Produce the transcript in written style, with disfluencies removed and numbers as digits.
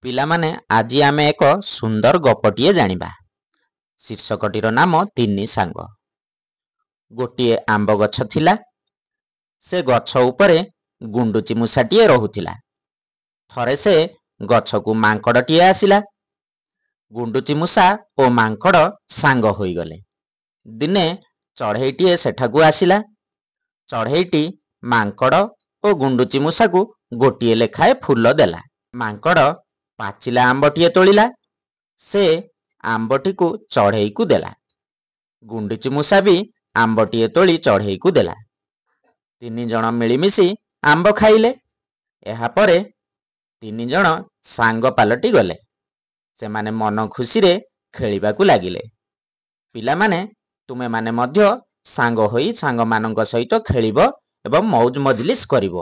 ପିଲାମାନେ ଆଜି ଆମେ ଏକ ସୁନ୍ଦର ଗପଟିଏ ଜାଣିବା। ଶୀର୍ଷକଟିର ନାମ ତିନି ସାଙ୍ଗ। ଗୋଟିଏ ଆମ୍ବ ଗଛ ଥିଲା। ସେ ଗଛ ଉପରେ ଗୁଣ୍ଡୁଚି ମୂଷାଟିଏ ରହୁଥିଲା। ଥରେ ସେ ଗଛକୁ ମାଙ୍କଡ଼ଟିଏ ଆସିଲା। ଗୁଣ୍ଡୁଚି ମୂଷା ଓ ମାଙ୍କଡ଼ ସାଙ୍ଗ ହୋଇଗଲେ। ଦିନେ ଚଢ଼େଇଟିଏ ସେଠାକୁ ଆସିଲା। ଚଢ଼େଇଟି ମାଙ୍କଡ଼ ଓ ଗୁଣ୍ଡୁଚି ମୂଷାକୁ ଗୋଟିଏ ଲେଖାଏ ଫୁଲ ଦେଲା। ମାଙ୍କଡ଼ ପାଚିଲା ଆମ୍ବଟିଏ ତୋଳିଲା। ସେ ଆମ୍ବଟିକୁ ଚଢ଼େଇକୁ ଦେଲା। ଗୁଣ୍ଡୁଚି ମୂଷା ବି ଆମ୍ବଟିଏ ତୋଳି ଚଢ଼େଇକୁ ଦେଲା। ତିନି ଜଣ ମିଳିମିଶି ଆମ୍ବ ଖାଇଲେ। ଏହାପରେ ତିନି ଜଣ ସାଙ୍ଗ ପାଲଟି ଗଲେ। ସେମାନେ ମନ ଖୁସିରେ ଖେଳିବାକୁ ଲାଗିଲେ। ପିଲାମାନେ, ତୁମେମାନେ ମଧ୍ୟ ସାଙ୍ଗ ହୋଇ ସାଙ୍ଗମାନଙ୍କ ସହିତ ଖେଳିବ ଏବଂ ମୌଜ ମଜଲିସ୍ କରିବ।